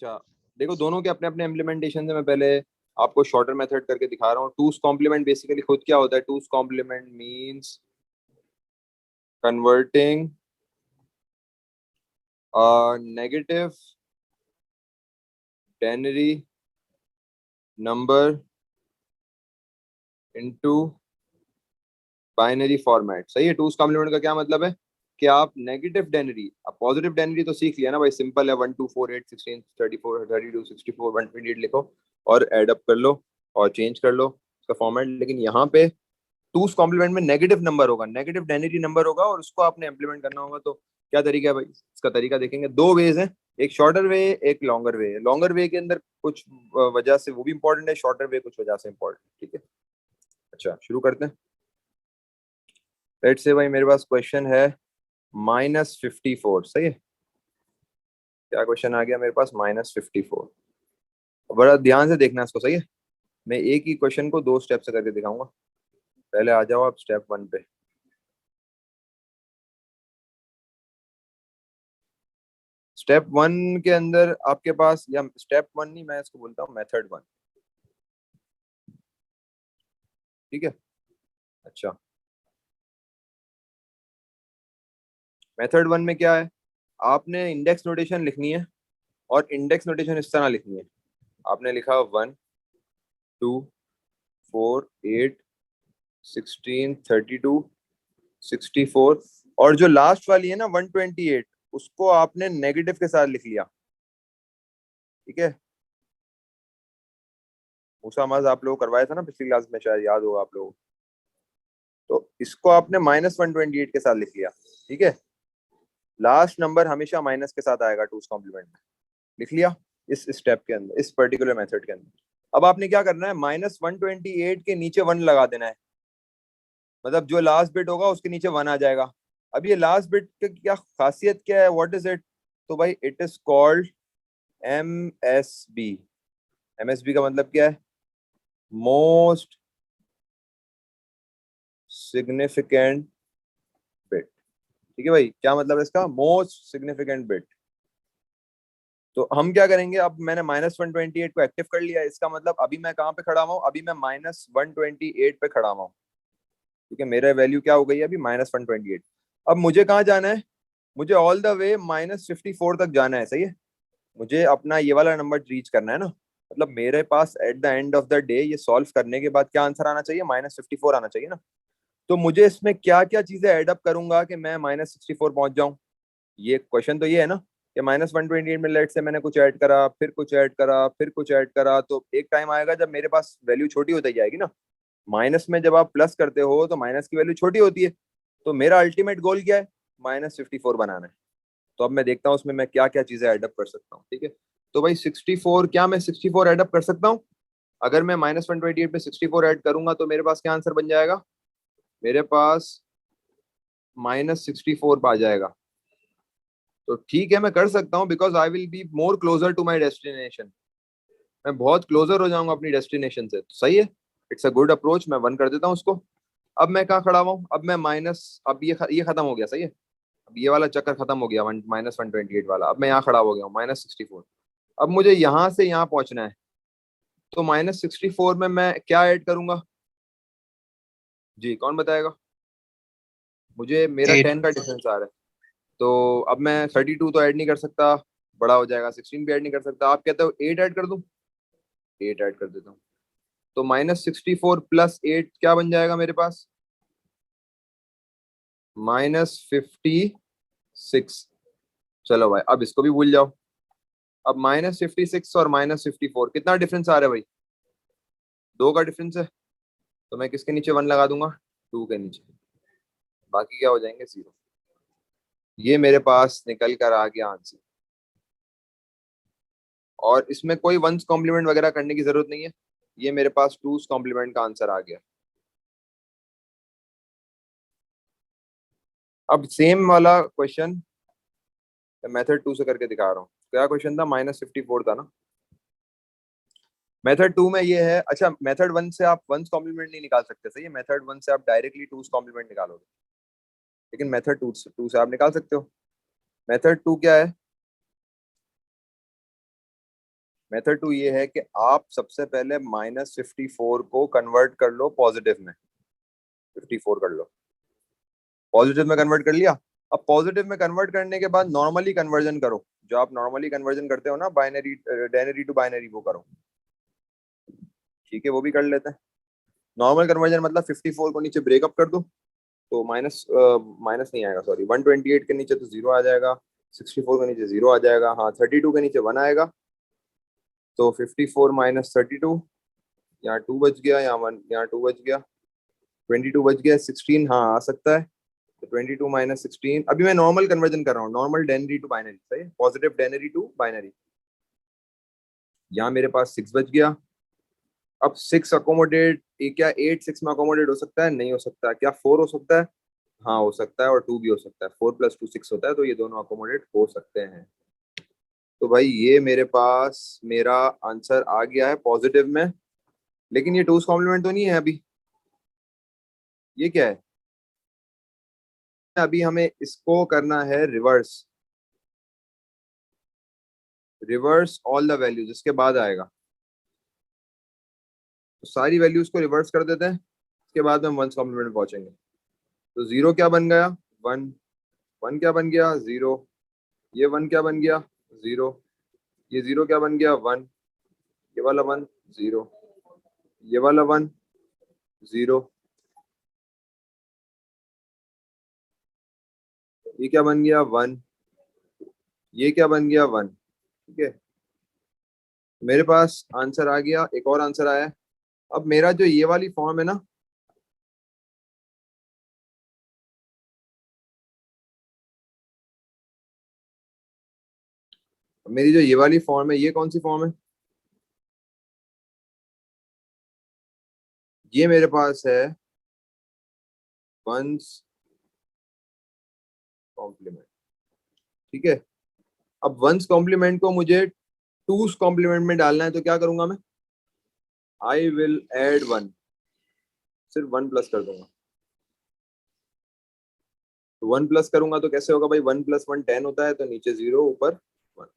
अच्छा, देखो दोनों के अपने अपने इम्प्लीमेंटेशन है। मैं पहले आपको शॉर्टर मेथड करके दिखा रहा हूँ। टूस कॉम्प्लीमेंट बेसिकली खुद क्या होता है? Two's complement means converting negative denary number into binary format. सही है। टूस कॉम्प्लीमेंट का क्या मतलब है कि आप नेगेटिव डेनरी, आप पॉजिटिव डेनरी तो सीख लिया ना भाई, सिंपल है, 1 2 4 8 16 34 32 64 128 लिखो और एड अप कर लो और चेंज कर लो उसका फॉर्मेट। लेकिन यहाँ पे टूस कॉम्प्लीमेंट में नेगेटिव नंबर होगा, नेगेटिव डेनरी नंबर होगा और उसको आपने इम्प्लीमेंट करना होगा। तो क्या तरीका है भाई? इसका तरीका देखेंगे, दो वेज हैं, एक शॉर्टर वे एक लॉन्गर वे है। लॉन्गर वे के अंदर कुछ वजह से वो भी इंपॉर्टेंट है, शॉर्टर वे कुछ वजह से इंपॉर्टेंट। ठीक है, अच्छा शुरू करते हैं। लेट्स से भाई मेरे पास क्वेश्चन है -54। सही है। क्या क्वेश्चन आ गया मेरे पास? -54। बड़ा ध्यान से देखना इसको। सही है। मैं एक ही क्वेश्चन को दो स्टेप से करके दिखाऊंगा। पहले आ जाओ आप स्टेप 1 पे। स्टेप 1 के अंदर आपके पास, या स्टेप 1 नहीं, मैं इसको बोलता हूँ मेथड 1। ठीक है। अच्छा, मेथड 1 में क्या है? आपने इंडेक्स नोटेशन लिखनी है और इंडेक्स नोटेशन इस तरह लिखनी है। आपने लिखा 1 2 4 8 16 32 64 और जो लास्ट वाली है ना 128, उसको आपने नेगेटिव के साथ लिख लिया। ठीक है। मूसा माज आप लोग करवाया था ना पिछली क्लास में, शायद याद होगा आप लोगों को। तो इसको आपने -128 के साथ लिख लिया। ठीक है। लास्ट नंबर हमेशा माइनस के साथ आएगा टूस कॉम्प्लीमेंट में। लिख लिया इस स्टेप के अंदर, इस पर्टिकुलर मेथड के अंदर। अब आपने क्या करना है, -128 के नीचे 1 लगा देना है। मतलब जो लास्ट बिट होगा उसके नीचे 1 आ जाएगा। अब ये लास्ट बिट की क्या खासियत क्या है? What is it? तो भाई it is called MSB। MSB का मतलब क्या है? Most significant bit. ठीक है भाई, क्या मतलब है इसका? Most significant bit. तो हम क्या करेंगे, अब मैंने -128 को एक्टिव कर लिया, इसका मतलब अभी मैं कहाँ पे खड़ा हुआ हूँ? अभी मैं -128 पे खड़ा हुआ हूँ। ठीक है, मेरा वैल्यू क्या हो गई है अभी? -128। अब मुझे कहाँ जाना है? मुझे ऑल द वे -54 तक जाना है। सही है। मुझे अपना ये वाला नंबर रीच करना है ना। मतलब मेरे पास at the end of the day ये सॉल्व करने के बाद क्या आंसर आना चाहिए? -54 आना चाहिए ना। तो मुझे इसमें क्या क्या चीजें एड अप करूंगा कि मैं -64 पहुंच जाऊं? ये क्वेश्चन तो ये है ना कि -128 में लेट से मैंने कुछ ऐड करा, फिर कुछ ऐड करा, फिर कुछ ऐड करा, तो एक टाइम आएगा जब मेरे पास वैल्यू छोटी होती जाएगी ना। माइनस में जब आप प्लस करते हो तो माइनस की वैल्यू छोटी होती है। तो मेरा अल्टीमेट गोल क्या है? -54 बनाना है। तो अब मैं देखता हूँ उसमें मैं क्या क्या चीजें एडअप कर सकता हूँ। ठीक है। तो भाई 64, क्या मैं 64 एडअप कर सकता हूँ? अगर मैं -128 पे 64 ऐड करूंगा तो मेरे पास क्या आंसर बन जाएगा? मेरे पास -64 आ जाएगा। तो ठीक है, मैं कर सकता हूँ, because I will be more closer to my destination. मैं बहुत क्लोजर हो जाऊंगा अपनी डेस्टिनेशन से। तो सही है, इट्स अ गुड अप्रोच। मैं 1 कर देता हूँ उसको। अब मैं कहाँ खड़ा हुआ हूँ? अब मैं माइनस, अब ये खत्म हो गया। सही है। अब ये वाला चक्कर खत्म हो गया, -128 वाला। अब मैं यहाँ खड़ा हो गया हूँ, -64। अब मुझे यहाँ से यहाँ पहुंचना है। तो -64 में मैं क्या ऐड करूंगा? जी कौन बताएगा मुझे? मेरा 8। 10 का डिफरेंस आ रहा है। तो अब मैं 32 तो ऐड नहीं कर सकता, बड़ा हो जाएगा। 16 भी ऐड नहीं कर सकता। आप कहते हो 8 ऐड कर दूं? 8 ऐड कर देता हूँ। तो -64 +8 क्या बन जाएगा मेरे पास? -56। चलो भाई, अब इसको भी भूल जाओ। अब -56 और -54 कितना डिफरेंस आ रहा है भाई? 2 का डिफरेंस है। तो मैं किसके नीचे 1 लगा दूंगा? 2 के नीचे। बाकी क्या हो जाएंगे? 0। ये मेरे पास निकल कर आ गया आंसर। और इसमें कोई वंस कॉम्प्लीमेंट वगैरह करने की जरूरत नहीं है। ये मेरे पास टूस कॉम्प्लीमेंट का आंसर आ गया। अब सेम वाला क्वेश्चन मेथड 2 से करके दिखा रहा हूँ। क्या क्वेश्चन था? -54 था ना। मेथड 2 में ये है। अच्छा, मेथड 1 से आप वंस कॉम्प्लीमेंट नहीं निकाल सकते। सही है। मेथड 1 से आप डायरेक्टली टूस कॉम्प्लीमेंट निकालोगे, लेकिन मेथड 2 से आप निकाल सकते हो। मेथड 2 क्या है? मेथड 2 ये है कि आप सबसे पहले -54 को कन्वर्ट कर लो पॉजिटिव में, 54 कर लो, पॉजिटिव में कन्वर्ट कर लिया। अब पॉजिटिव में कन्वर्ट करने के बाद नॉर्मली कन्वर्जन करो, जो आप नॉर्मली कन्वर्जन करते हो ना, बाइनरी डेनरी टू बाइनरी, वो करो। ठीक है, वो भी कर लेते हैं। नॉर्मल कन्वर्जन मतलब 54 को नीचे ब्रेकअप कर दो, तो माइनस माइनस नहीं आएगा, सॉरी, 128 के नीचे तो 0 आ जाएगा, 64 के नीचे 0 आ जाएगा, हाँ 32 के नीचे 1 आएगा, तो 54 माइनस 32, यहाँ 2 बच गया, यहाँ 1, यहाँ 2 बच गया, 22 बच गया, 16 हाँ आ सकता है, तो 22 माइनस 16, अभी मैं नॉर्मल कन्वर्जन कर रहा हूँ, नॉर्मल डेनरी टू बाइनरी, सही, पॉजिटिव डेनरी टू बाइनरी। यहाँ मेरे पास 6 बच गया। अब 6 अकोमोडेट, क्या 8 6 में अकोमोडेट हो सकता है? नहीं हो सकता। क्या 4 हो सकता है? हाँ हो सकता है, और 2 भी हो सकता है, 4 + 2 6 होता है, तो ये दोनों अकोमोडेट हो सकते हैं। तो भाई ये मेरे पास मेरा आंसर आ गया है पॉजिटिव में, लेकिन ये टूस कॉम्प्लीमेंट तो नहीं है अभी। ये क्या है? अभी हमें इसको करना है reverse, reverse all the values, इसके बाद आएगा। तो सारी वैल्यूज को रिवर्स कर देते हैं, इसके बाद में वंस कॉम्प्लीमेंट में पहुंचेंगे। तो 0 क्या बन गया? 1, 1 क्या बन गया? 0, ये 1 क्या बन गया? 0, ये 0 क्या बन गया? 1, ये वाला 1 0, ये वाला 1 0, ये क्या बन गया? 1, ये क्या बन गया? 1। ठीक है, मेरे पास आंसर आ गया, एक और आंसर आया है। अब मेरा जो ये वाली फॉर्म है ना, मेरी जो ये वाली फॉर्म है, ये कौन सी फॉर्म है? ये मेरे पास है वंस कॉम्प्लीमेंट। ठीक है, अब वंस कॉम्प्लीमेंट को मुझे टूस कॉम्प्लीमेंट में डालना है, तो क्या करूंगा मैं? आई विल एड 1, सिर्फ 1 प्लस कर दूंगा। तो 1 प्लस करूंगा तो कैसे होगा भाई? 1 + 1 10 होता है, तो नीचे 0 ऊपर 1,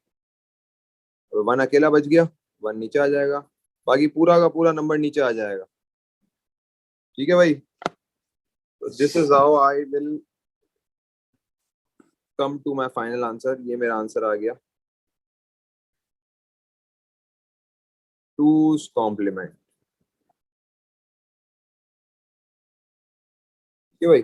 और 1 अकेला बच गया, 1 नीचे आ जाएगा, बाकी पूरा का पूरा नंबर नीचे आ जाएगा। ठीक है भाई, तो this is how I will come to my final answer. ये मेरा आंसर आ गया, टूस कॉम्प्लीमेंट। ठीक है भाई।